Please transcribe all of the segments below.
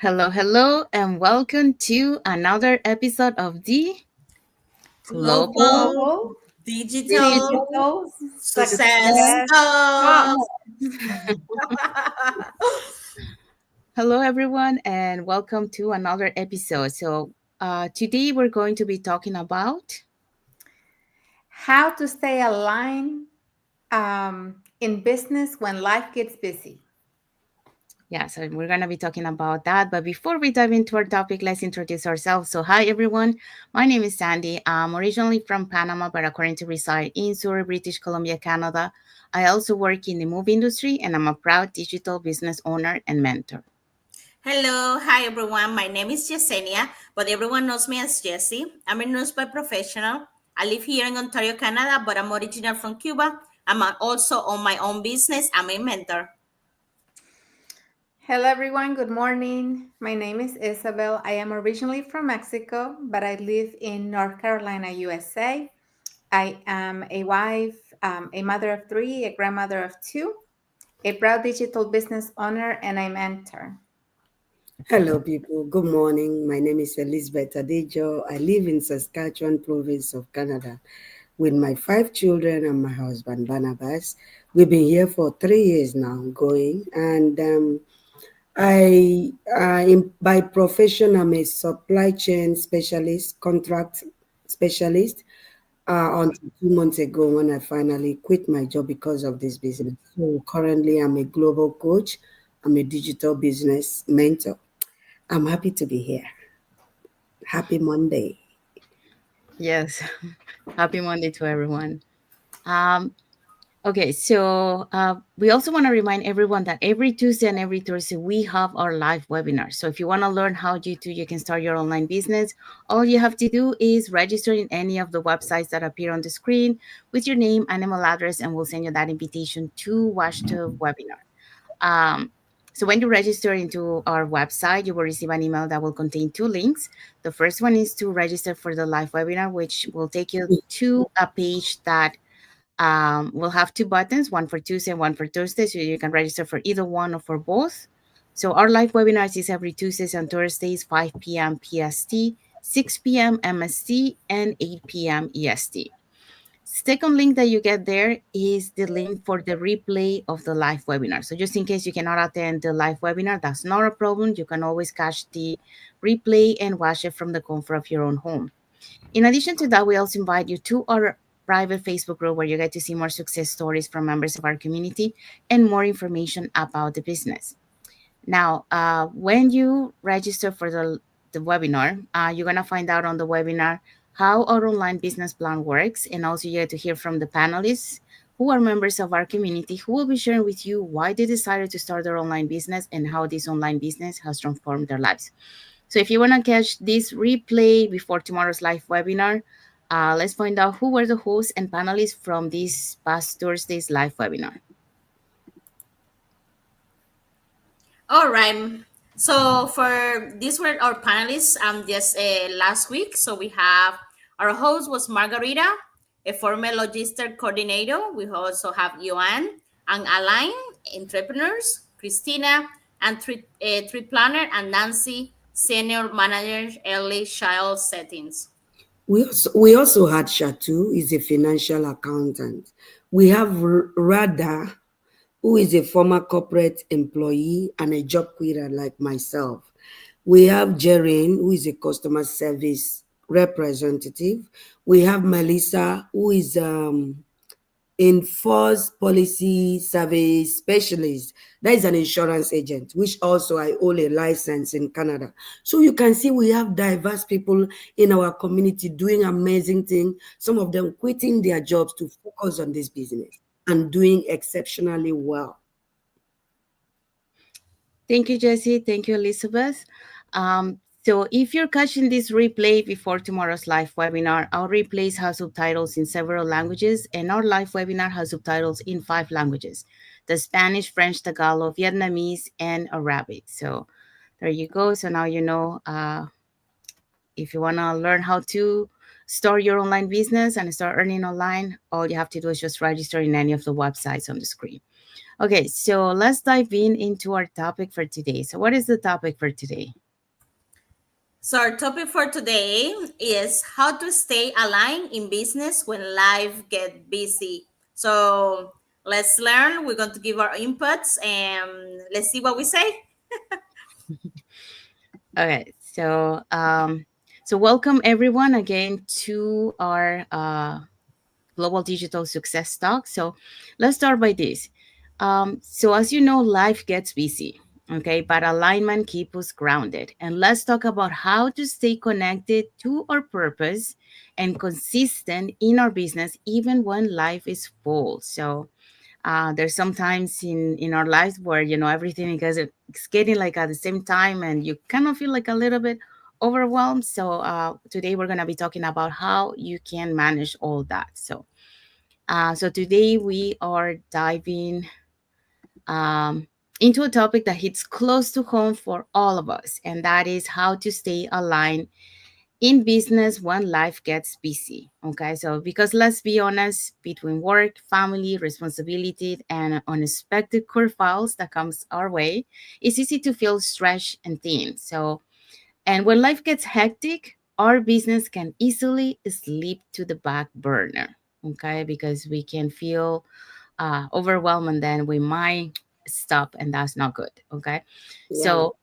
Hello, hello, and welcome to another episode of the Global Global Global Digital Digital Digital Success Success Success Talk. Talk. Hello, everyone, and welcome to another episode. Today we're going to be talking about, How to stay aligned in business when life gets busy. we're going to be talking about that. But before we dive into our topic, let's introduce ourselves. So, hi, everyone. My name is Sandy. I'm originally from Panama, but according to reside in Surrey, British Columbia, Canada. I also work in the movie industry, and I'm a proud digital business owner and mentor. Hello, hi everyone. My name is Yesenia, but everyone knows me as Jessie. I'm a nurse by professional. I live here in Ontario, Canada, but I'm original from Cuba. I'm also on my own business. I'm a mentor. Hello, everyone. Good morning. My name is Isabel. I am originally from Mexico, but I live in North Carolina, USA. I am a wife, a mother of three, a grandmother of two, a proud digital business owner, and a mentor. Hello, people. Good morning. My name is Elizabeth Adejo. I live in Saskatchewan, province of Canada, with my 5 children and my husband, Barnabas. We've been here for 3 years now, going. And by profession, I'm a supply chain specialist, contract specialist. Until 2 months ago, when I finally quit my job because of this business. So currently, I'm a global coach. I'm a digital business mentor. I'm happy to be here. Happy Monday. Yes, happy Monday to everyone. Um, okay, we also want to remind everyone that every Tuesday and every Thursday we have our live webinars. So if you want to learn how you can start your online business, all you have to do is register in any of the websites that appear on the screen with your name and email address, and we'll send you that invitation to watch the webinar. Um, so when you register into our website, you will receive an email that will contain two links. The first one is to register for the live webinar, which will take you to a page that will have two buttons, one for Tuesday and one for Thursday. So you can register for either one or for both. So our live webinars is every Tuesdays and Thursdays, 5 p.m. PST, 6 p.m. MST, and 8 p.m. EST. Second link that you get there is the link for the replay of the live webinar. So just in case you cannot attend the live webinar, that's not a problem. You can always catch the replay and watch it from the comfort of your own home. In addition to that, we also invite you to our private Facebook group where you get to see more success stories from members of our community and more information about the business. Now, when you register for the webinar, you're going to find out on the webinar how our online business plan works. And also, you get to hear from the panelists who are members of our community who will be sharing with you why they decided to start their online business and how this online business has transformed their lives. So, if you want to catch this replay before tomorrow's live webinar, let's find out who were the hosts and panelists from this past Thursday's live webinar. All right. So for these were our panelists just last week. So we have our host was Margarita, a former logistic coordinator. We also have Joanne and Alain, entrepreneurs, Christina, and trip planner, and Nancy, senior manager, early child settings. We also had Shatu, is a financial accountant. We have Rada, who is a former corporate employee and a job quitter like myself. We have Jeren, who is a customer service representative. We have Melissa, who is enforce policy service specialist. That is an insurance agent, which also I hold a license in Canada. So you can see we have diverse people in our community doing amazing things. Some of them quitting their jobs to focus on this business and doing exceptionally well. Thank you, Jessie. Thank you, Elizabeth. So if you're catching this replay before tomorrow's live webinar, our replays have subtitles in several languages, and our live webinar has subtitles in 5 languages: the Spanish, French, Tagalog, Vietnamese, and Arabic. So there you go. So now you know if you want to learn how to start your online business and start earning online, all you have to do is just register in any of the websites on the screen. Okay, so let's dive in into our topic for today. So, what is the topic for today? So our topic for today is how to stay aligned in business when life get busy. So let's learn. We're going to give our inputs and let's see what we say. Okay, so welcome everyone again to our Global Digital Success Talk. So let's start by this. So as you know, life gets busy, okay, but alignment keeps us grounded. And let's talk about how to stay connected to our purpose and consistent in our business, even when life is full. So there's sometimes in our lives where everything it's getting like at the same time, and you kind of feel like a little bit overwhelmed. So today we're going to be talking about how you can manage all that. So today we are diving um, into a topic that hits close to home for all of us, and that is how to stay aligned in business when life gets busy. Okay, so because let's be honest, between work, family, responsibility, and unexpected curveballs that comes our way, it's easy to feel stretched and thin. And when life gets hectic, our business can easily slip to the back burner. Okay, because we can feel overwhelmed, and then we might stop, and that's not good. Okay, Yeah. so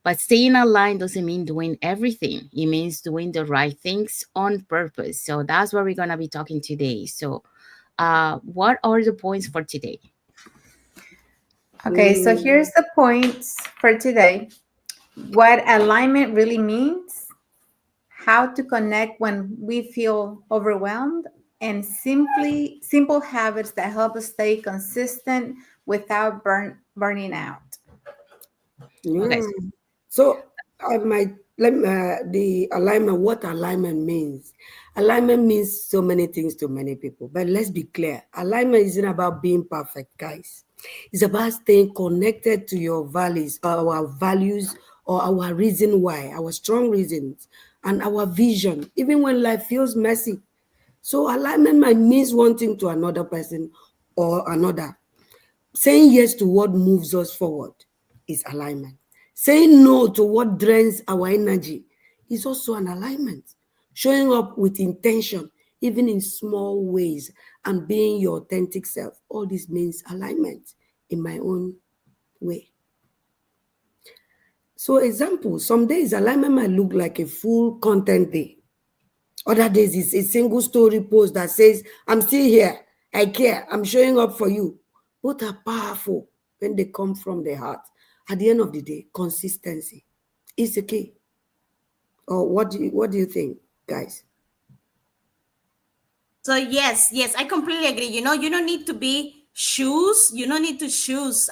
but staying aligned doesn't mean doing everything. It means doing the right things on purpose. So that's what we're gonna be talking today. So, what are the points for today? Okay, so Mm, here's the points for today. What alignment really means, how to connect when we feel overwhelmed, and simple habits that help us stay consistent without burning out. Okay, yeah. So I might let me, the alignment. What alignment means? Alignment means so many things to many people. But let's be clear. Alignment isn't about being perfect, guys. It's about staying connected to your values, or our reason why, our strong reasons, and our vision, even when life feels messy. So alignment might means one thing to another person or another. Saying yes to what moves us forward is alignment. Saying no to what drains our energy is also an alignment. Showing up with intention, even in small ways, and being your authentic self, all this means alignment in my own way. So, example, some days alignment might look like a full content day. Other days is a single story post that says, I'm still here, I care, I'm showing up for you. Both are powerful when they come from the heart. At the end of the day, consistency is the key. Or what do you think, guys? So yes, I completely agree. You don't need to be shoes. You don't need to choose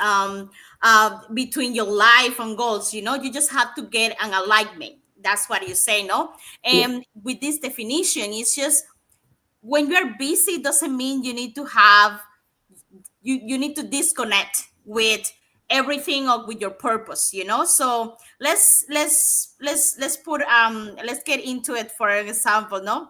between your life and goals. You just have to get an alignment. That's what you say, no? Yeah, And with this definition, it's just when you're busy doesn't mean you need to have you need to disconnect with everything or with your purpose. So let's put let's get into it. For example, no,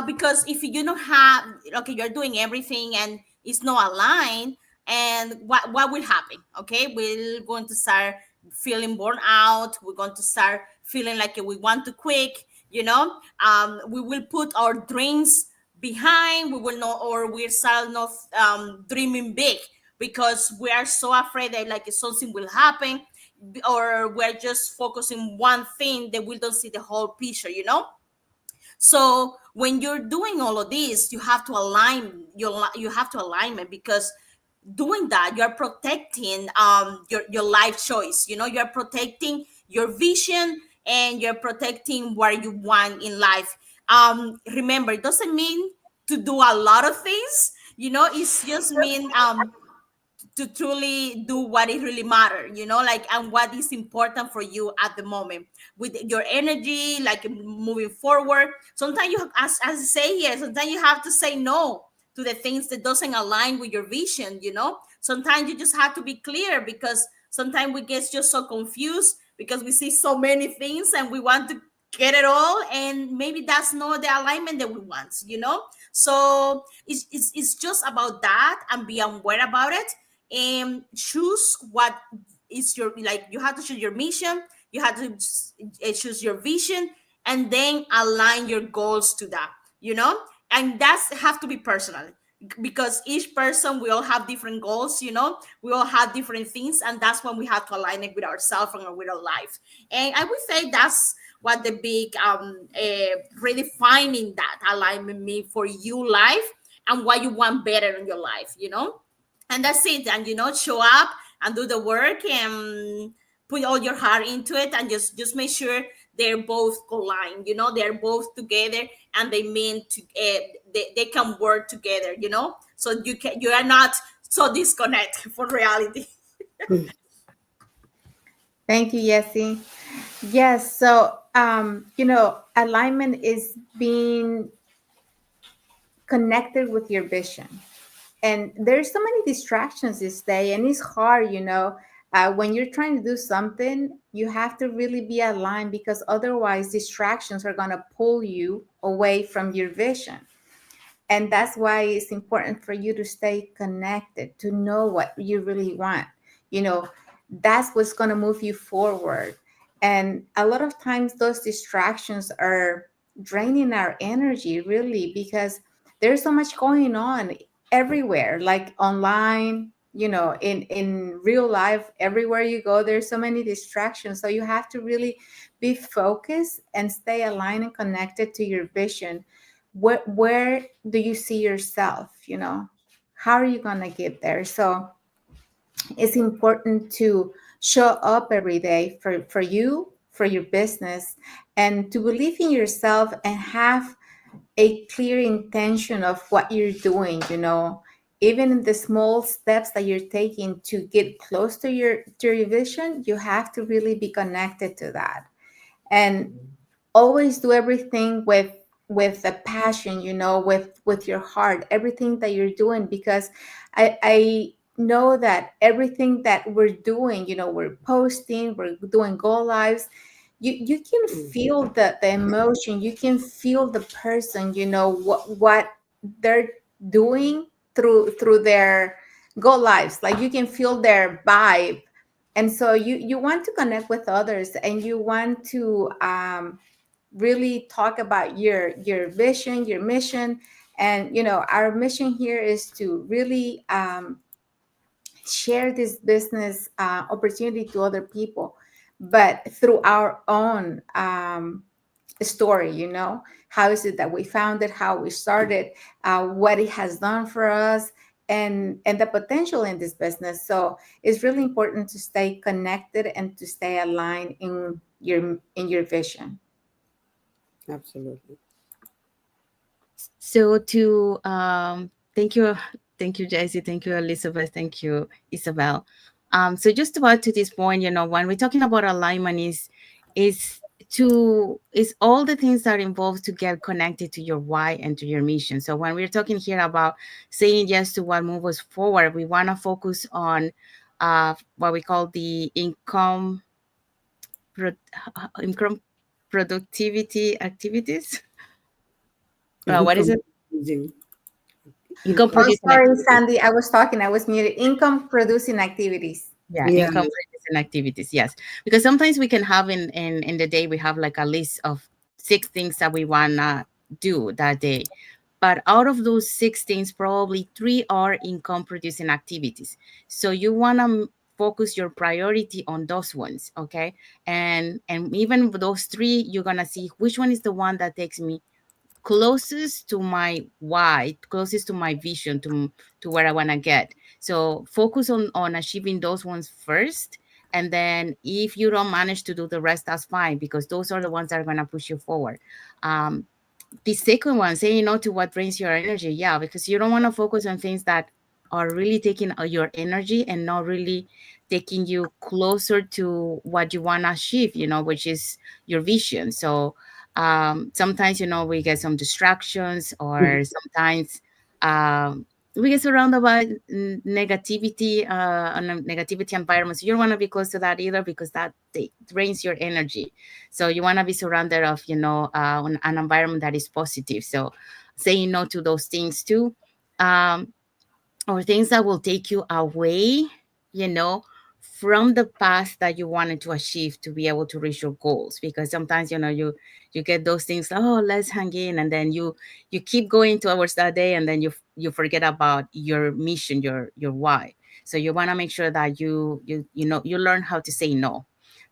because if you don't have, okay, you're doing everything and it's not aligned, and what will happen? Okay, we're going to start feeling burnt out. We're going to start feeling like we want to quit. We will put our dreams behind. We will not, or we're start not dreaming big because we are so afraid that like something will happen, or we're just focusing one thing that we don't see the whole picture. So when you're doing all of this, you have to you have to alignment, because doing that you're protecting your life choice. You're protecting your vision, and you're protecting what you want in life. Remember, it doesn't mean to do a lot of things. It's just mean to truly do what it really matters, like, and what is important for you at the moment with your energy, like moving forward. Sometimes as I say here, sometimes you have to say no to the things that doesn't align with your vision. Sometimes you just have to be clear, because sometimes we get just so confused because we see so many things and we want to get it all, and maybe that's not the alignment that we want, you know. So it's just about that, and be aware about it, and choose what is your, like, you have to choose your mission, you have to choose your vision, and then align your goals to that, you know. And that's have to be personal, because each person, we all have different goals, you know, we all have different things, and that's when we have to align it with ourselves and with our life. And I would say that's what the big redefining that alignment mean for you life, and what you want better in your life, you know. And that's it. And, you know, show up and do the work, and put all your heart into it, and just make sure they're both aligned, you know, they're both together, and they mean to they can work together, you know, so you are not so disconnect from reality. Thank you, Yessie. Yes, so alignment is being connected with your vision. And there's so many distractions this day, and it's hard, when you're trying to do something, you have to really be aligned, because otherwise distractions are going to pull you away from your vision. And that's why it's important for you to stay connected, to know what you really want. you know that's what's going to move you forward. And a lot of times those distractions are draining our energy, really, because there's so much going on everywhere, like online, in real life. Everywhere you go, there's so many distractions, so you have to really be focused and stay aligned and connected to your vision. Where do you see yourself? How are you going to get there? So it's important to show up every day for you, for your business, and to believe in yourself and have a clear intention of what you're doing. Even in the small steps that you're taking to get close to your vision, you have to really be connected to that. And always do everything with a passion, with your heart, everything that you're doing, because I know that everything that we're doing, we're posting, we're doing go lives, you can feel the emotion, you can feel the person, what they're doing through their go lives, like you can feel their vibe. And so you want to connect with others, and you want to really talk about your vision, your mission. And our mission here is to really share this business opportunity to other people, but through our own story. How is it that we found it, how we started, what it has done for us, and the potential in this business. So it's really important to stay connected and to stay aligned in your vision. Absolutely. So to thank you, thank you, Jessie, thank you, Elizabeth, thank you, Isabel. So just to add to this point, when we're talking about alignment, is is all the things that involve to get connected to your why and to your mission. So when we're talking here about saying yes to what moves us forward, we want to focus on what we call the pro- income productivity activities. What is Income it? using. Income Oh, producing sorry, activities. Sandy. I was talking. I was muted. Income producing activities. Yeah, Yeah. income producing activities. Yes, because sometimes we can have in the day we have like a list of 6 things that we wanna do that day, but out of those 6 things, probably 3 are income producing activities. So you wanna focus your priority on those ones, okay? And even with those 3, you're gonna see which one is the one that takes me closest to my why, closest to my vision, to where I want to get. So focus on achieving those ones first, and then if you don't manage to do the rest, that's fine, because those are the ones that are going to push you forward. um the second one, saying no to what drains your energy. Yeah, because you don't want to focus on things that are really taking your energy and not really taking you closer to what you want to achieve, which is your vision. So sometimes, we get some distractions, or sometimes we get surrounded by negativity, and a negativity environment. So you don't want to be close to that either, because that drains your energy. So you want to be surrounded of, an environment that is positive. So saying no to those things too. Um, or things that will take you away, you know, from the path that you wanted to achieve to be able to reach your goals. Because sometimes, you get those things like, oh, let's hang in, and then you keep going towards that day, and then you forget about your mission, your why. So you want to make sure that you learn how to say no.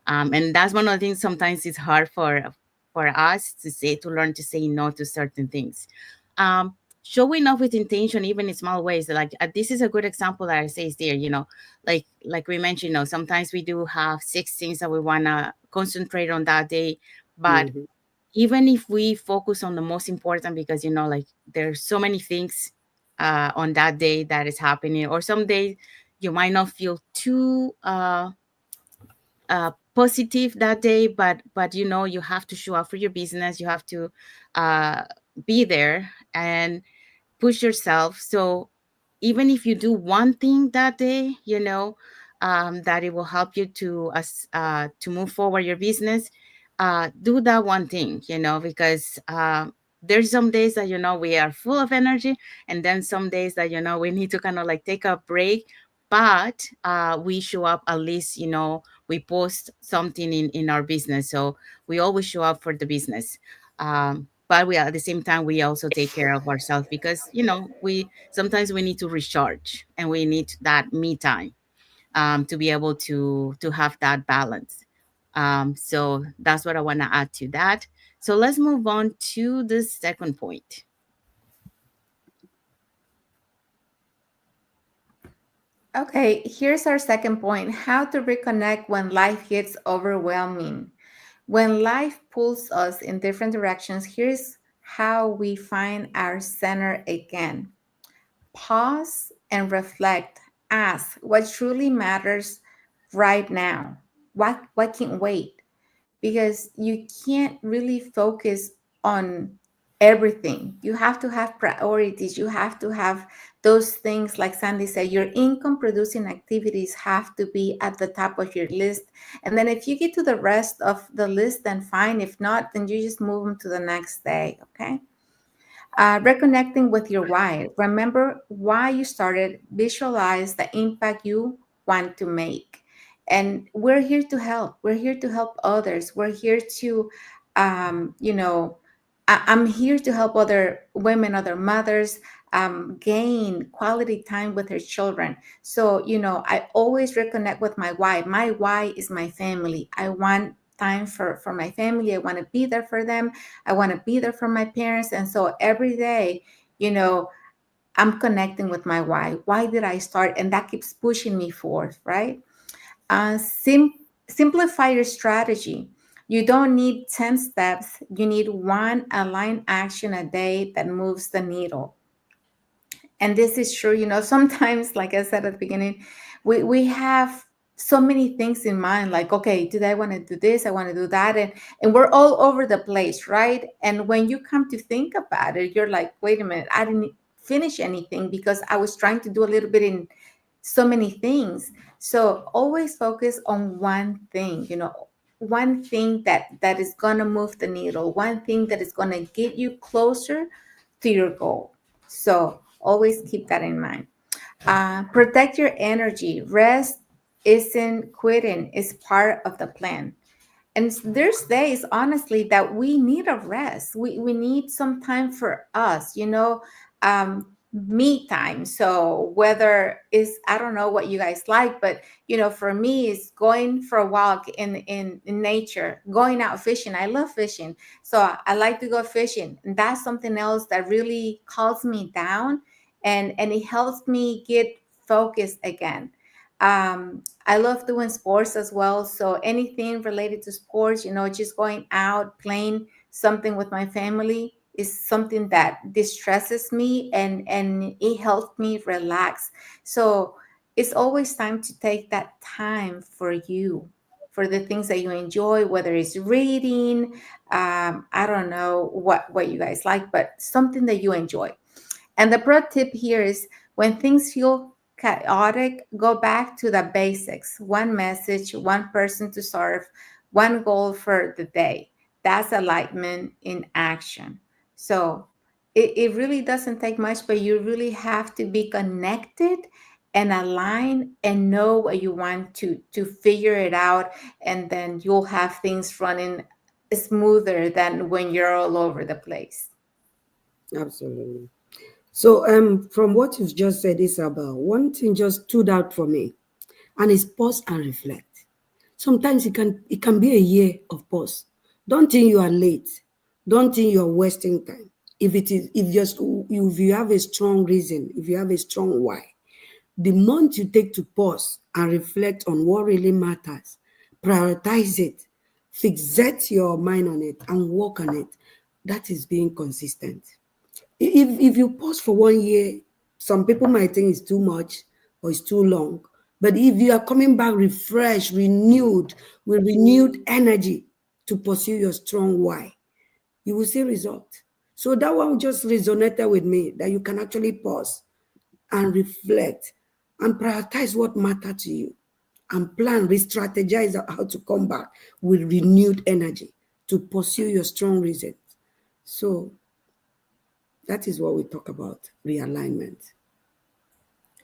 And that's one of the things sometimes it's hard for us to learn to say no to certain things. Showing up with intention, even in small ways, like, this is a good example that I say is there, like we mentioned, sometimes we do have six things that we want to concentrate on that day. But Mhm. even if we focus on the most important, because like there's so many things on that day that is happening, or some days you might not feel too positive that day, but you have to show up for your business. You have to uh be there and push yourself. So even if you do one thing that day, that it will help you to move forward your business. Do that one thing, because there's some days that we are full of energy, and then some days that we need to kind of like take a break. But we show up, at least we post something in our business, so we always show up for the business. But we, at the same time, we also take care of ourselves, because we sometimes we need to recharge, and we need that me time, to be able to have that balance. So that's what I want to add to that. So let's move on to the second point. Okay, here's our second point: how to reconnect when life gets overwhelming. When life pulls us in different directions, here's how we find our center again. Pause and reflect. Ask what truly matters right now. What can wait? Because you can't really focus on everything. You have to have priorities. You have to have those things, like Sandy said, your income producing activities have to be at the top of your list. And then if you get to the rest of the list, then fine. If not, then you just move them to the next day. Okay. Reconnecting with your why. Remember why you started, visualize the impact you want to make. And we're here to help. We're here to help others. We're here to, you know, I'm here to help other women, other mothers gain quality time with their children. So, I always reconnect with my why. My why is my family. I want time for my family. I want to be there for them. I want to be there for my parents. And so every day, you know, I'm connecting with my why. Why did I start? And that keeps pushing me forth, right? Uh, sim- Simplify your strategy. You don't need 10 steps. You need one aligned action a day that moves the needle. And this is true, sometimes, like I said at the beginning, we have so many things in mind, like, okay, today I want to do this, I want to do that, and we're all over the place, right? And when you come to think about it, you're like, wait a minute, I didn't finish anything because I was trying to do a little bit in so many things. So always focus on one thing, one thing that is going to move the needle, one thing that is going to get you closer to your goal. So always keep that in mind. Protect your energy. Rest isn't quitting, it's part of the plan. And there's days, honestly, that we need a rest. We need some time for us, me time. So whether it's, I don't know what you guys like, but for me, it's going for a walk in nature, going out fishing. I love fishing. So I like to go fishing. And that's something else that really calms me down, and it helps me get focused again. I love doing sports as well. So anything related to sports, just going out, playing something with my family is something that distresses me, and it helps me relax. So it's always time to take that time for you, for the things that you enjoy, whether it's reading, I don't know what you guys like, but something that you enjoy. And the pro tip here is, When things feel chaotic, go back to the basics: one message, one person to serve, one goal for the day. That's alignment in action. So it really doesn't take much, but you really have to be connected and align and know what you want to figure it out, and then you'll have things running smoother than when you're all over the place. Absolutely. So, from what you've just said, Isabel, one thing just stood out for me, and is pause and reflect. Sometimes it can be a year of pause. Don't think you are late. Don't think you are wasting time. If you have a strong reason, if you have a strong why, the month you take to pause and reflect on what really matters, prioritize it, fixate your mind on it, and work on it. That is being consistent. If you pause for 1 year, some people might think it's too much or it's too long. But if you are coming back refreshed, renewed, with renewed energy to pursue your strong why, you will see result. So that one just resonated with me, that you can actually pause and reflect and prioritize what matters to you, and plan, re-strategize how to come back with renewed energy to pursue your strong reasons. So that is what we talk about, realignment.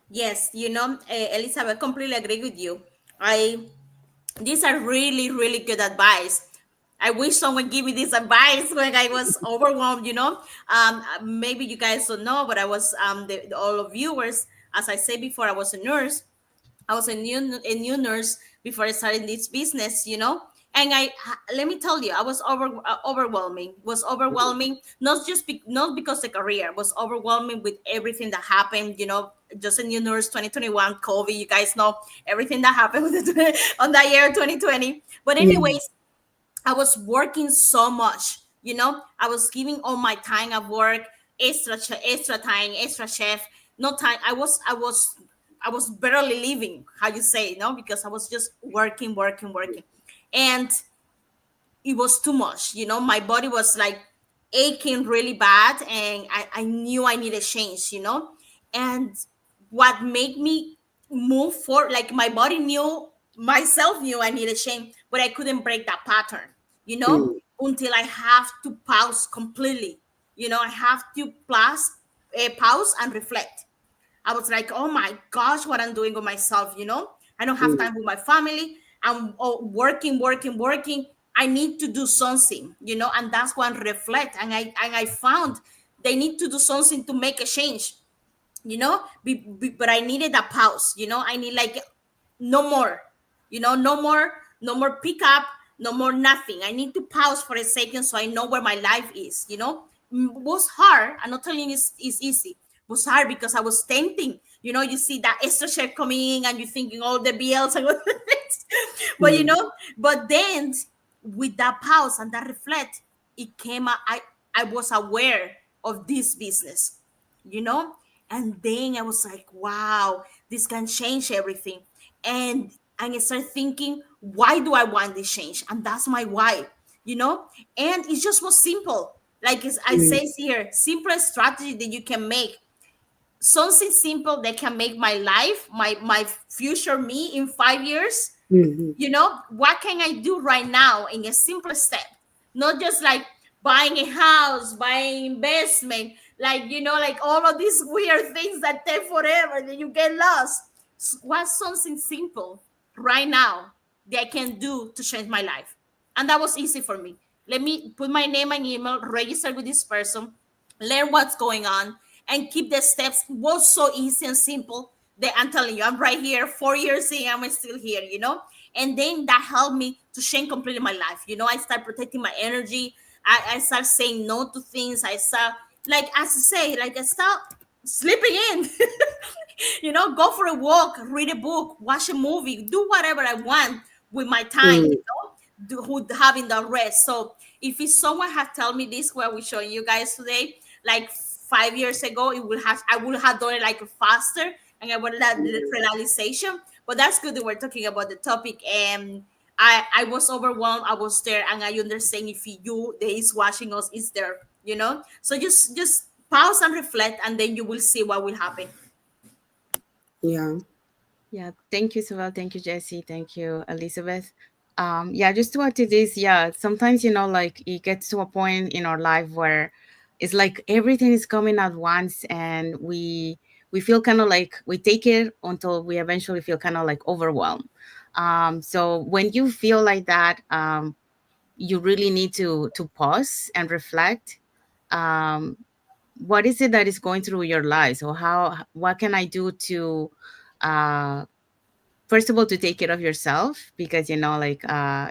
Yes, Elizabeth, completely agree with you. I These are really, really good advice. I wish someone give me this advice when I was overwhelmed. Maybe you guys don't know, but I was all of viewers. As I said before, I was a nurse. I was a new nurse before I started this business, And let me tell you, I was overwhelming. Was overwhelming, not because the career was overwhelming with everything that happened. Just a new nurse, 2021, COVID. You guys know everything that happened on that year, 2020. But Yeah. anyways, I was working so much, I was giving all my time at work, extra time, extra chef, no time. I was barely living, how you say, because I was just working, working, working. And it was too much, my body was like aching really bad, and I knew I needed change, and what made me move forward, like my body knew, myself knew I needed change, but I couldn't break that pattern, Mm, until I have to pause completely. I have to pause and reflect. I was like, oh my gosh, what I'm doing with myself, I don't have mm, time with my family. I'm working, working, working. I need to do something, and that's when reflect. And I found they need to do something to make a change, but I needed a pause, I need like no more, no more pickup, no more nothing. I need to pause for a second so I know where my life is, was hard. I'm not telling you it's easy. It was hard because I was tempting, you see that extra check coming in and you're thinking all the bills and all the things. but mm, but then with that pause and that reflect, it came out. I was aware of this business, you know and then I was like, wow, this can change everything. And I started thinking, why do I want this change? And that's my why, you know and it just was simple, like I mm, says here, simplest strategy that you can make, something simple that can make my life, my future me in 5 years. mhm, What can I do right now in a simple step? Not just like buying a house, buying investment, like all of these weird things that take forever, that you get lost. What's something simple right now that I can do to change my life? And that was easy for me. Let me put my name and email, register with this person, learn what's going on, and keep the steps. It was so easy and simple that I'm telling you, I'm right here, 4 years in, I'm still here. And then that helped me to change completely my life. I start protecting my energy. I start saying no to things. I start, like, as I say, like, I start sleeping in. Go for a walk, read a book, watch a movie, do whatever I want with my time, mm, having the rest. So if it's someone had told me this, what we're showing you guys today, like 5 years ago, I would have done it like faster, and I would have that mm. realization. But that's good that we're talking about the topic. And I was overwhelmed. I was there, and I understand if you that is watching us is there. So just pause and reflect, and then you will see what will happen. Yeah. Yeah, thank you, Sewell. Thank you, Jesse. Thank you, Elizabeth. Yeah, just to add to this, yeah, sometimes, like it gets to a point in our life where it's like everything is coming at once, and we feel kind of like we take it until we eventually feel kind of like overwhelmed. So when you feel like that, you really need to pause and reflect. Um, what is it that is going through your life? So what can I do to uh first of all, to take care of yourself, because like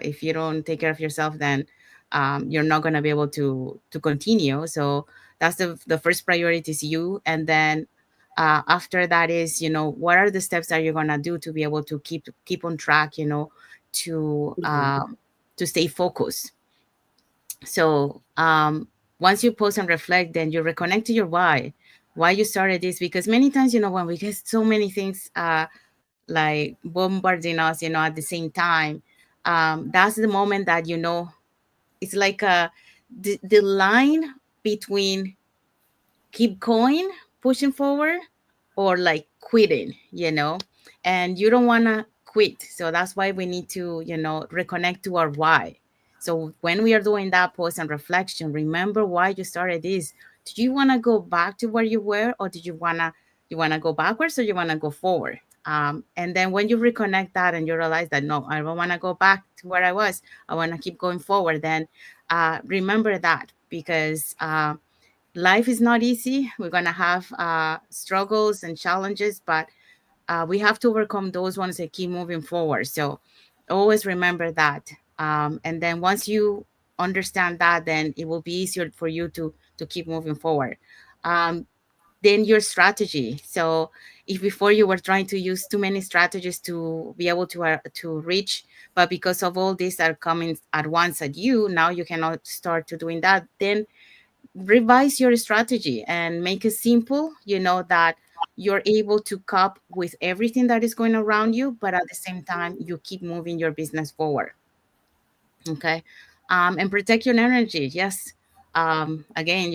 if you don't take care of yourself, then you're not going to be able to continue. So that's the first priority is you. And then after that is, what are the steps that you're going to do to be able to keep on track, Yeah. to stay focused. So once you pause and reflect, then you reconnect to your why you started this. Because many times, when we get so many things like bombarding us, at the same time, that's the moment that, it's like the line between keep going, pushing forward, or like quitting, and you don't want to quit. So that's why we need to, reconnect to our why. So when we are doing that pause and reflection, remember why you started this. Do you want to go back to where you were, or did you want to go backwards, or you want to go forward? And then when you reconnect that and you realize that no, I don't want to go back to where I was, I want to keep going forward, then remember that, because life is not easy. We're going to have struggles and challenges, but we have to overcome those ones and keep moving forward. So always remember that. And then once you understand that, then it will be easier for you to keep moving forward. Um, then your strategy. So if before you were trying to use too many strategies to be able to reach, but because of all these that are coming at once at you, now you cannot start to doing that. Then revise your strategy and make it simple, that you're able to cope with everything that is going around you, but at the same time you keep moving your business forward. Okay. And protect your energy. Yes. Again,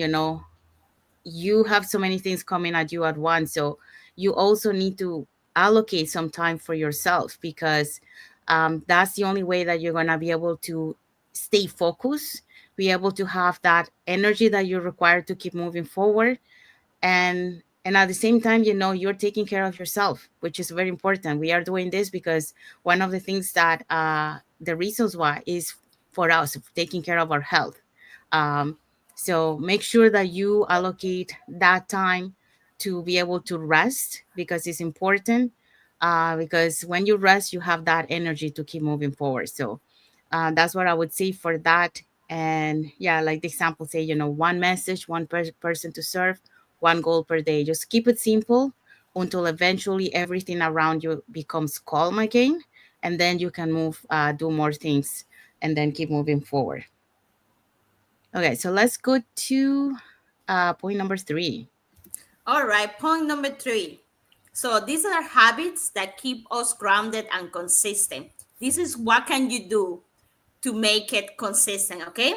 you have so many things coming at you at once, so you also need to allocate some time for yourself, because that's the only way that you're going to be able to stay focused, be able to have that energy that you require to keep moving forward. And at the same time, you're taking care of yourself, which is very important. We are doing this because one of the things that the reasons why is for us taking care of our health. Um, so make sure that you allocate that time to be able to rest, because it's important. Because when you rest, you have that energy to keep moving forward. So that's what I would say for that. And yeah, like the example say, one message, one person to serve, one goal per day. Just keep it simple until eventually everything around you becomes calm again, and then you can do more things, and then keep moving forward. Okay, so let's go to point number 3. All right, point number 3. So these are habits that keep us grounded and consistent. This is what can you do to make it consistent, okay?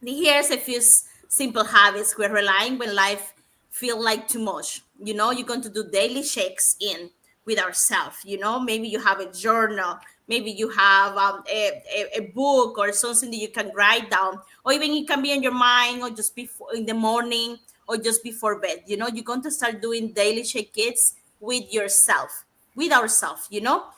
Here's a few simple habits we're relying when life feel like too much. You're going to do daily checks in with ourselves. Maybe you have a journal, maybe you have a book or something that you can write down, or even it can be in your mind, or just before in the morning, or just before bed. You're going to start doing daily check-ins with yourself, with ourselves,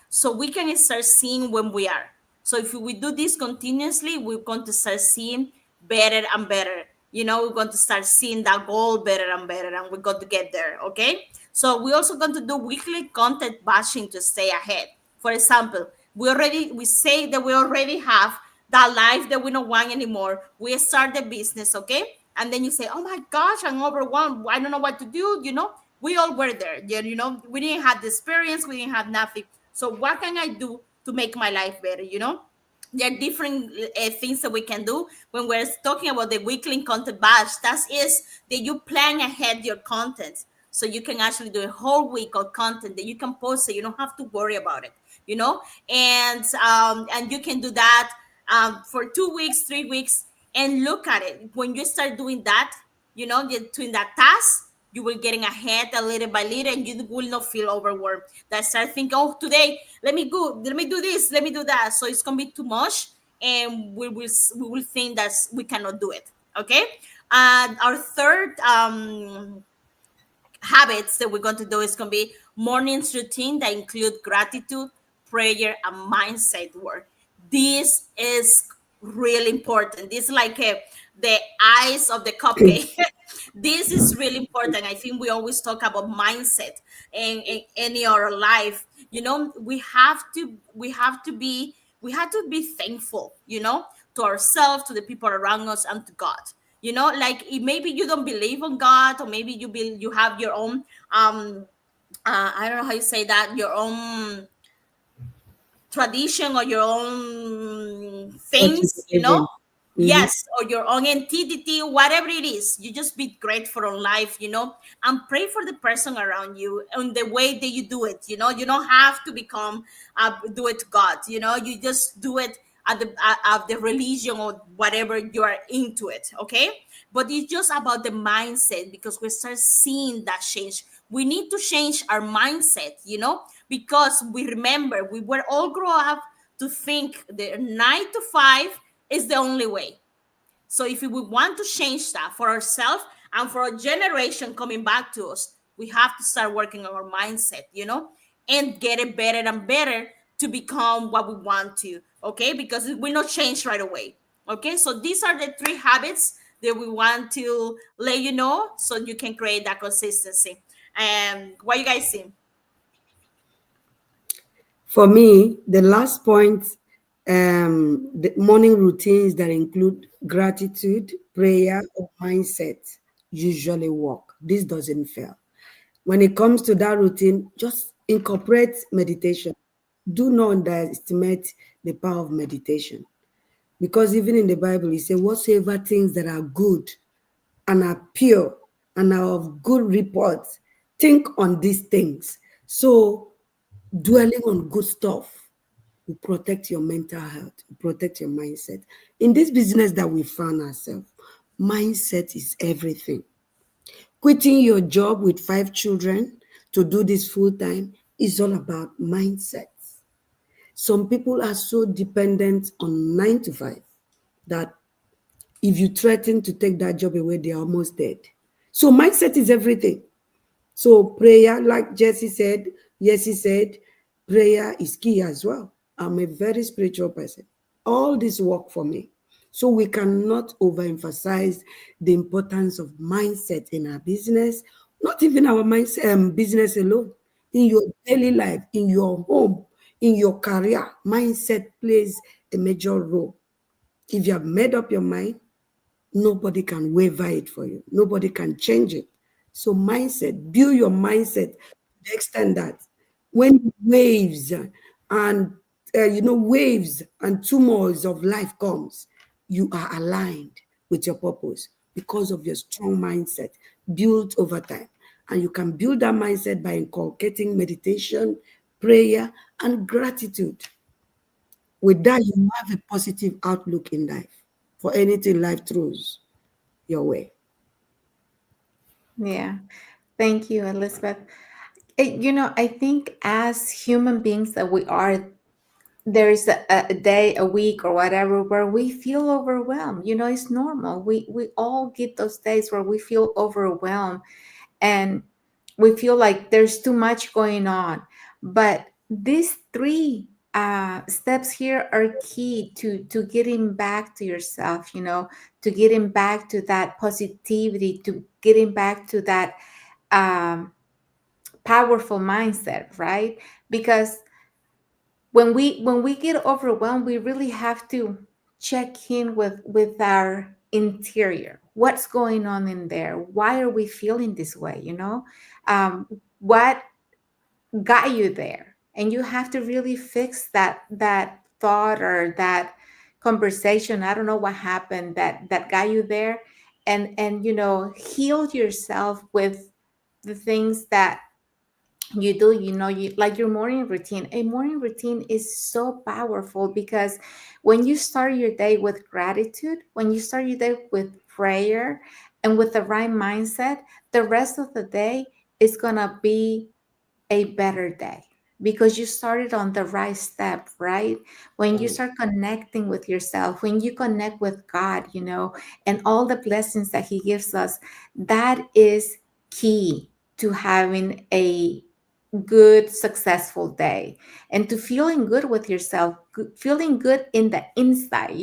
so we can start seeing when we are. So if we do this continuously, we're going to start seeing better and better. We're going to start seeing that goal better and better, and we're going to get there. Okay. So we're also going to do weekly content batching to stay ahead. For example, we say that we already have that life that we don't want anymore. We start the business, okay? And then you say, "Oh my gosh, I'm overwhelmed. I don't know what to do." We all were there. We didn't have the experience. We didn't have nothing. So what can I do to make my life better? There are different things that we can do when we're talking about the weekly content batch. That is that you plan ahead your content, so you can actually do a whole week of content that you can post, so you don't have to worry about it. And you can do that for 2 weeks, 3 weeks, and look at it. When you start doing that, doing that task, you will getting ahead a little by little, and you will not feel overwhelmed. That start thinking, oh, today let me do this, let me do that. So it's gonna be too much, and we will think that we cannot do it. Okay. And our third habits that we're going to do is going to be mornings routine that include gratitude, prayer, and mindset work. This is really important. This is like the eyes of the cupcake. This is really important. I think we always talk about mindset in any other life. We have to be thankful, to ourselves, to the people around us, and to God. Like maybe you don't believe on God, or maybe you have your own I don't know how you say that, your own tradition or your own What you things, believe in. Mm-hmm. yes, or your own entity, whatever it is. You just be grateful on life, and pray for the person around you and the way that you do it. You don't have to become do it to God. You just do it at the religion or whatever you are into it. Okay, but it's just about the mindset, because we start seeing that change. We need to change our mindset, because we remember we were all grow up to think the 9 to 5 is the only way. So if we want to change that for ourselves and for a generation coming back to us, we have to start working on our mindset, and get it better and better to become what we want to. Okay, because it will not change right away. Okay, so these are the 3 habits that we want to let you know, so you can create that consistency. And what you guys see? For me, the last point, the morning routines that include gratitude, prayer, or mindset usually work. This doesn't fail. When it comes to that routine, just incorporate meditation. Do not underestimate the power of meditation. Because even in the Bible, it says, whatsoever things that are good and are pure and are of good report, think on these things. So, dwelling on good stuff will protect your mental health, will protect your mindset. In this business that we found ourselves, mindset is everything. Quitting your job with 5 children to do this full time is all about mindset. Some people are so dependent on 9 to 5 that if you threaten to take that job away, they're almost dead. So mindset is everything. So prayer, like Jesse said, yes, he said, prayer is key as well. I'm a very spiritual person. All this work for me. So we cannot overemphasize the importance of mindset in our business, not even our mindset, business alone. In your daily life, in your home, in your career, mindset plays a major role. If you have made up your mind, nobody can waver it for you. Nobody can change it. So mindset, build your mindset to the extent that when waves and waves and tumults of life comes, you are aligned with your purpose because of your strong mindset built over time. And you can build that mindset by inculcating meditation, prayer, and gratitude. With that, you have a positive outlook in life for anything life throws your way. Yeah. Thank you, Elizabeth. I think as human beings that we are, there's a day, a week, or whatever where we feel overwhelmed. It's normal. We all get those days where we feel overwhelmed and we feel like there's too much going on. But these three steps here are key to getting back to yourself, to getting back to that positivity, to getting back to that um, powerful mindset, right? Because when we get overwhelmed, we really have to check in with our interior. What's going on in there? Why are we feeling this way? What got you there? And you have to really fix that thought or that conversation. I don't know what happened that got you there, and heal yourself with the things that you do. You like your morning routine. A morning routine is so powerful because when you start your day with gratitude, when you start your day with prayer and with the right mindset, the rest of the day is going to be a better day because you started on the right step, right? When you start connecting with yourself, when you connect with God, and all the blessings that He gives us, that is key to having a good, successful day and to feeling good with yourself, feeling good in the inside,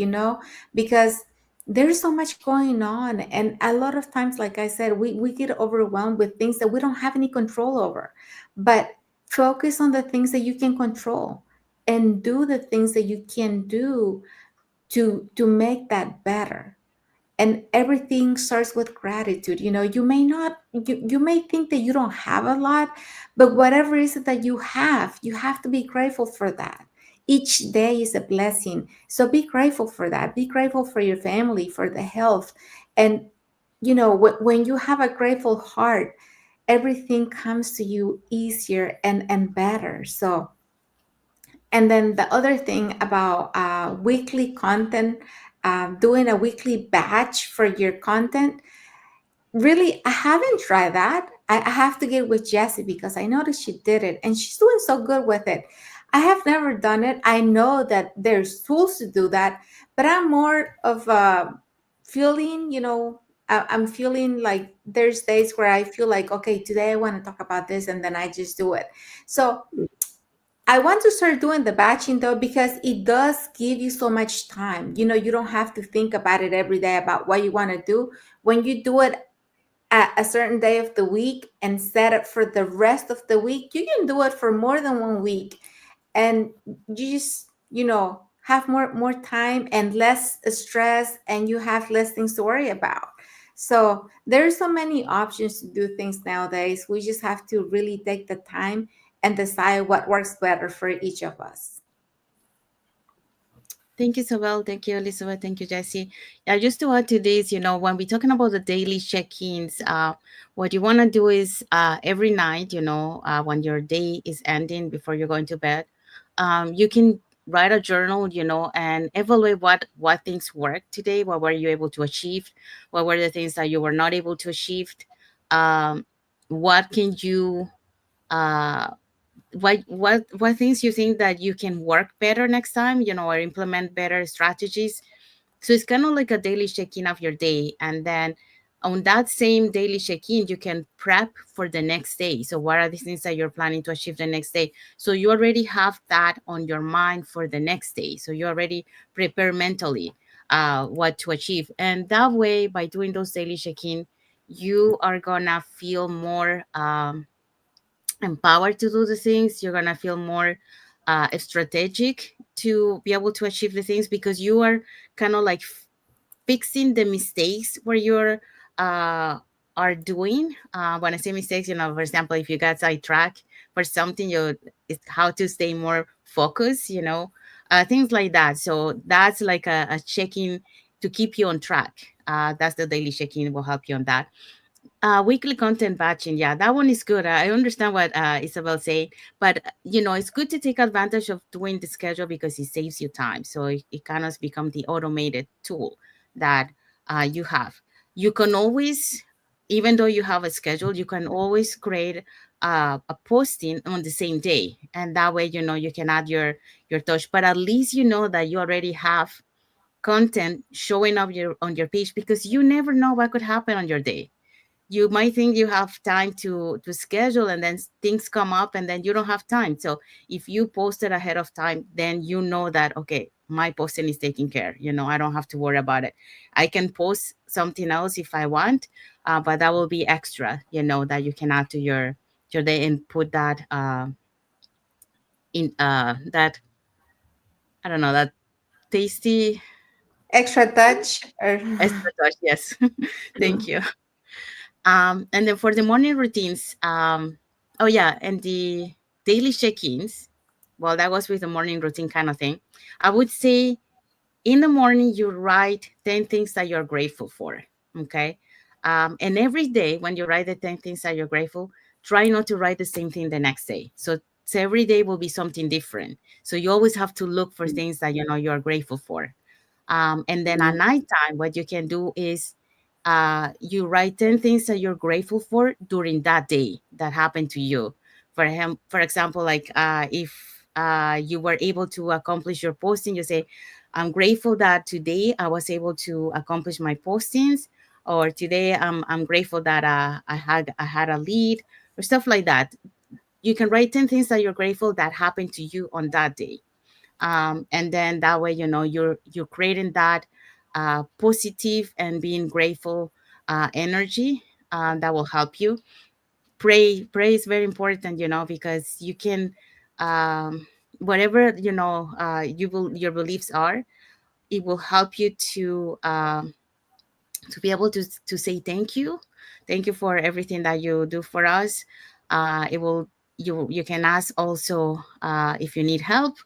because there's so much going on. And a lot of times, like I said, we get overwhelmed with things that we don't have any control over. But focus on the things that you can control and do the things that you can do to make that better. And everything starts with gratitude. You may not, you may think that you don't have a lot, but whatever is it that you have to be grateful for that. Each day is a blessing, so be grateful for that. Be grateful for your family, for the health. And when you have a grateful heart, everything comes to you easier and better. So, and then the other thing about weekly content, doing a weekly batch for your content, really, I haven't tried that. I have to get with Jessie because I noticed she did it and she's doing so good with it. I have never done it. I know that there's tools to do that, but I'm more of a feeling, I'm feeling like there's days where I feel like, okay, today I want to talk about this, and then I just do it. So I want to start doing the batching though, because it does give you so much time. You don't have to think about it every day about what you want to do. When you do it at a certain day of the week and set it for the rest of the week, you can do it for more than 1 week, and you just have more time and less stress, and you have less things to worry about. So there's so many options to do things nowadays. We just have to really take the time and decide what works better for each of us. Thank you, Isabel. Thank you, Elizabeth. Thank you, Jesse. Yeah, just to add to this, when we're talking about the daily check-ins, what you want to do is every night, when your day is ending before you're going to bed, you can write a journal, and evaluate what things worked today. What were you able to achieve? What were the things that you were not able to achieve? Um, what can you uh, what things you think that you can work better next time, or implement better strategies. So it's kind of like a daily check-in of your day, and then on that same daily check-in you can prep for the next day. So what are the things that you're planning to achieve the next day, so you already have that on your mind for the next day, so you already prepare mentally what to achieve. And that way, by doing those daily check-in, you are gonna feel more empowered to do the things. You're gonna feel more strategic to be able to achieve the things, because you are kind of like fixing the mistakes where you're uh, are doing. When I say mistakes, for example, if you got sidetracked for something, it's how to stay more focused. Things like that. So that's like a check-in to keep you on track. That's the daily check-in will help you on that. Weekly content batching, yeah, that one is good. I understand what Isabel saying, but it's good to take advantage of doing the schedule because it saves you time. So it kind of become the automated tool that you have. You can always, even though you have a schedule, you can always create a posting on the same day, and that way you can add your touch. But at least you know that you already have content showing up on your page, because you never know what could happen on your day. You might think you have time to schedule, and then things come up and then you don't have time. So if you post it ahead of time, then you know that, okay, my posting is taken care, I don't have to worry about it. I can post something else if I want, but that will be extra, that you can add to your day and put that in that, I don't know, that tasty Extra touch or extra touch. Yes. Thank you. And then for the morning routines, oh yeah, and the daily check-ins. Well, that was with the morning routine kind of thing. I would say in the morning you write 10 things that you're grateful for. Okay. And every day when you write the 10 things that you're grateful, try not to write the same thing the next day. So every day will be something different. So you always have to look for things that you're grateful for. And then at nighttime, what you can do is you write 10 things that you're grateful for during that day that happened to you. For example, like if you were able to accomplish your posting, you say, I'm grateful that today I was able to accomplish my postings, or today I'm grateful that I had a lead, or stuff like that. You can write 10 things that you're grateful that happened to you on that day. And then that way, you're creating that positive and being grateful energy that will help you. Pray is very important, because you can, um, whatever, your beliefs are, it will help you to be able to say thank you for everything that you do for us. It will You can ask also, if you need help,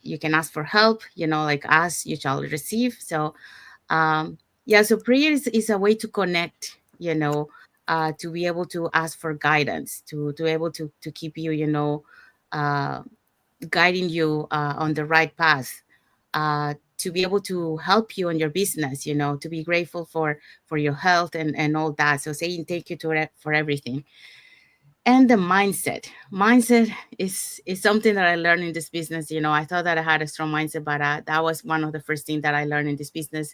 you can ask for help, like ask you shall receive. So yeah, so prayer is a way to connect, to be able to ask for guidance, to able to keep you, uh, guiding you on the right path, to be able to help you in your business, to be grateful for your health and all that. So saying thank you for everything. And the mindset is something that I learned in this business. I thought that I had a strong mindset, but that was one of the first things that I learned in this business.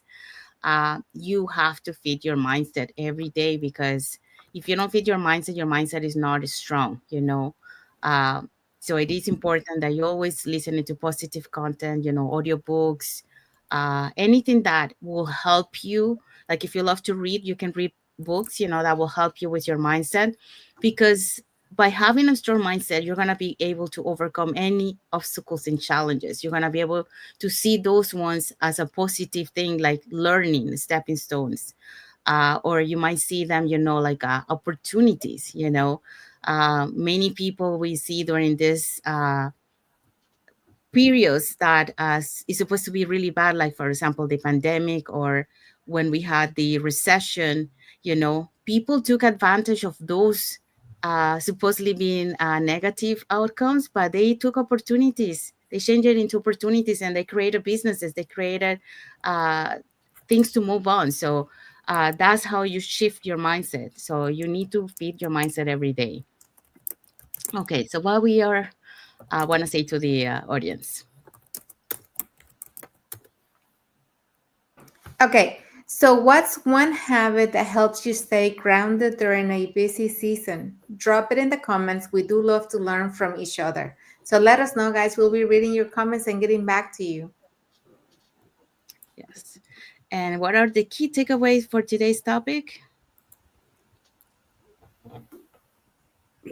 You have to feed your mindset every day, because if you don't feed your mindset is not strong. uh, so it is important that you always listen to positive content, audiobooks, anything that will help you. Like if you love to read, you can read books, that will help you with your mindset, because by having a strong mindset, you're going to be able to overcome any obstacles and challenges. You're going to be able to see those ones as a positive thing, like learning stepping stones. Or you might see them, like opportunities. Many people we see during this periods that is supposed to be really bad, like for example the pandemic, or when we had the recession. People took advantage of those supposedly being negative outcomes, but they took opportunities, they changed it into opportunities, and they created businesses, they created uh, things to move on. So that's how you shift your mindset. So you need to feed your mindset every day. Okay, so what we are want to say to the audience. Okay, so what's one habit that helps you stay grounded during a busy season? Drop it in the comments. We do love to learn from each other. So let us know, guys. We'll be reading your comments and getting back to you. Yes. And what are the key takeaways for today's topic?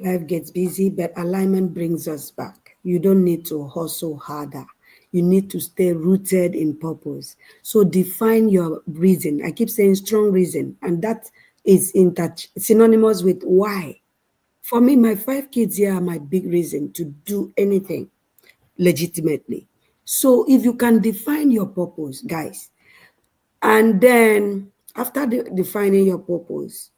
Life gets busy, but alignment brings us back. You don't need to hustle harder. You need to stay rooted in purpose. So define your reason. I keep saying strong reason, and that is in touch synonymous with why. For me, my 5 kids here are my big reason to do anything legitimately. So if you can define your purpose, guys, and then after defining your purpose,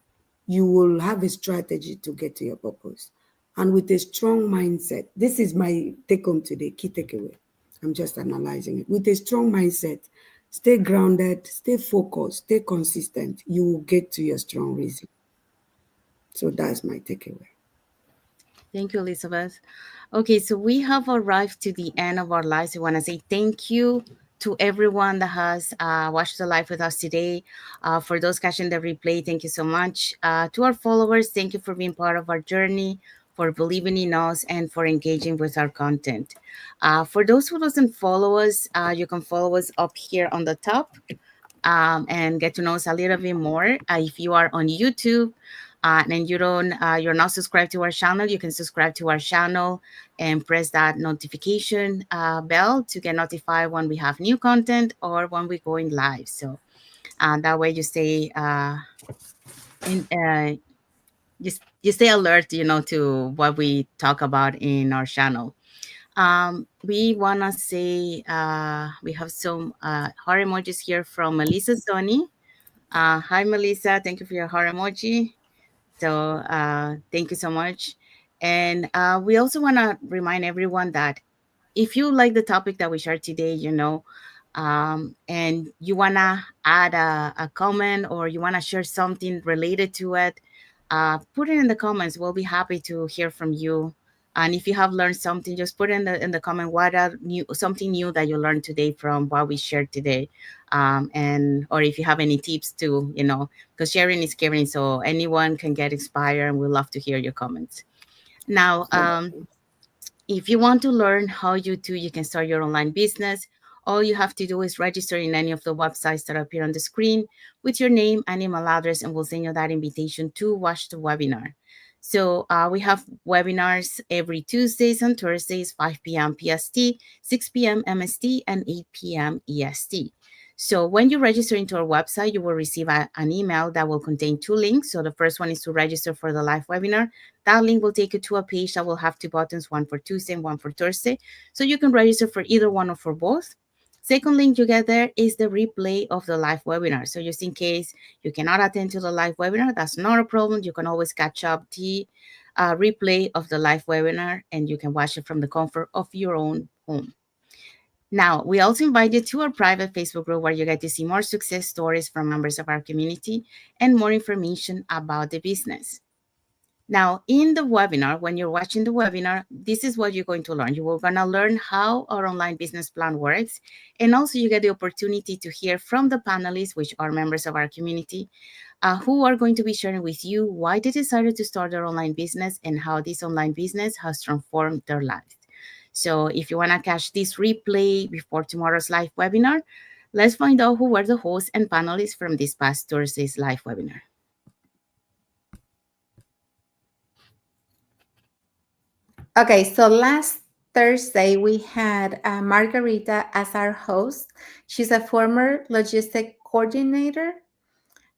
you will have a strategy to get to your purpose. And with a strong mindset, this is my take home today, key takeaway. I'm just analyzing it. With a strong mindset, stay grounded, stay focused, stay consistent. You will get to your strong reason. So that's my takeaway. Thank you, Elizabeth. Okay, so we have arrived to the end of our lives. I want to say thank you to everyone that has watched the live with us today. For those catching the replay, thank you so much. To our followers, thank you for being part of our journey, for believing in us, and for engaging with our content. For those who doesn't follow us, you can follow us up here on the top, and get to know us a little bit more. If you are on YouTube and you're not subscribed to our channel, you can subscribe to our channel and press that notification bell to get notified when we have new content or when we're going live. So that way you stay in. You stay alert, to what we talk about in our channel. We want to say we have some heart emojis here from Melissa Sony. Hi, Melissa. Thank you for your heart emoji. So, thank you so much. And we also want to remind everyone that if you like the topic that we shared today, and you want to add a comment or you want to share something related to it, put it in the comments. We'll be happy to hear from you. And if you have learned something, just put in the comment what are new something new that you learned today from what we shared today, and or if you have any tips too, because sharing is caring, so anyone can get inspired, and we'd love to hear your comments. Now, if you want to learn how you can start your online business, all you have to do is register in any of the websites that appear on the screen with your name and email address, and we'll send you that invitation to watch the webinar. So we have webinars every Tuesdays and Thursdays, 5 p.m. PST, 6 p.m. MST, and 8 p.m. EST. So when you register into our website, you will receive an email that will contain two links. So the first one is to register for the live webinar. That link will take you to a page that will have two buttons, one for Tuesday and one for Thursday. So you can register for either one or for both. Second link you get there is the replay of the live webinar. So just in case you cannot attend to the live webinar, that's not a problem. You can always catch up the replay of the live webinar, and you can watch it from the comfort of your own home. Now, we also invite you to our private Facebook group where you get to see more success stories from members of our community and more information about the business. Now, in the webinar, when you're watching the webinar, this is what you're going to learn. You are going to learn how our online business plan works. And also you get the opportunity to hear from the panelists, which are members of our community, who are going to be sharing with you why they decided to start their online business and how this online business has transformed their lives. So if you want to catch this replay before tomorrow's live webinar, let's find out who were the hosts and panelists from this past Thursday's live webinar. Okay, so last Thursday we had Margarita as our host. She's a former logistic coordinator.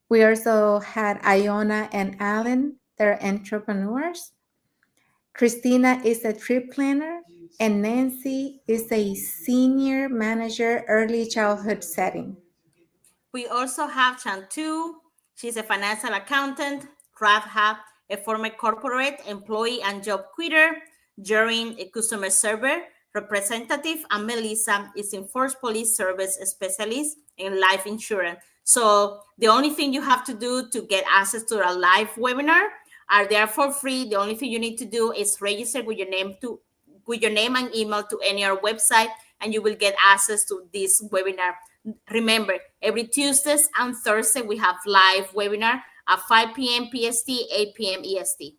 We also had Iona and Alan, they're entrepreneurs. Christina is a trip planner, and Nancy is a senior manager, early childhood setting. We also have Chantu. She's a financial accountant. Radha, a former corporate employee and job quitter. Jorin, a customer server representative. And Melissa is in Force Police Service specialist in life insurance. So the only thing you have to do to get access to a live webinar are there for free. The only thing you need to do is register with your name and email to any of our website, and you will get access to this webinar. Remember, every Tuesdays and Thursday we have live webinar at 5 p.m. PST, 8 p.m. EST.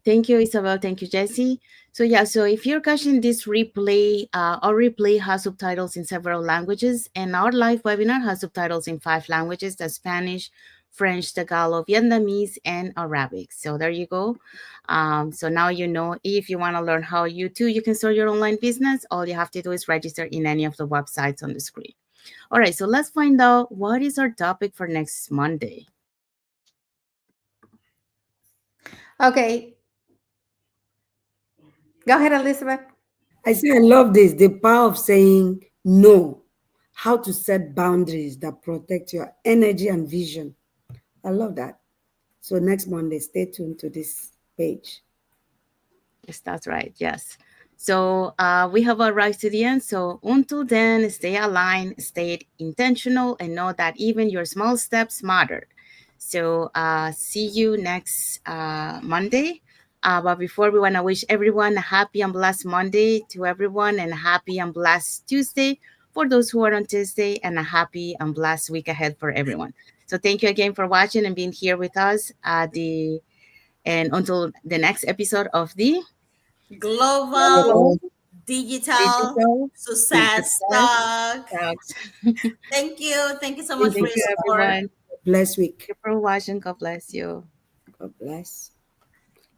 Thank you, Isabel. Thank you, Jesse. So yeah, so if you're catching this replay, our replay has subtitles in several languages, and our live webinar has subtitles in 5 languages: the Spanish, French, Tagalog, Vietnamese, and Arabic. So there you go. So now you know, if you want to learn how you can start your online business, all you have to do is register in any of the websites on the screen. All right, so let's find out what is our topic for next Monday. Okay, go ahead, Elizabeth. I say I love this, the power of saying no, how to set boundaries that protect your energy and vision. I love that. So next Monday, stay tuned to this page. Yes, that's right. Yes. So we have arrived to the end. So until then, stay aligned, stay intentional, and know that even your small steps matter. So see you next Monday. But before, we want to wish everyone a happy and blessed Monday to everyone, and a happy and blessed Tuesday for those who are on Tuesday, and a happy and blessed week ahead for everyone. So thank you again for watching and being here with us and until the next episode of the Global Global Digital Digital Success Success Talk. Talks. Thank you. Thank you so Thank much for Thank your you, support. everyone. Bless Thank week. you for watching. God bless you. God bless.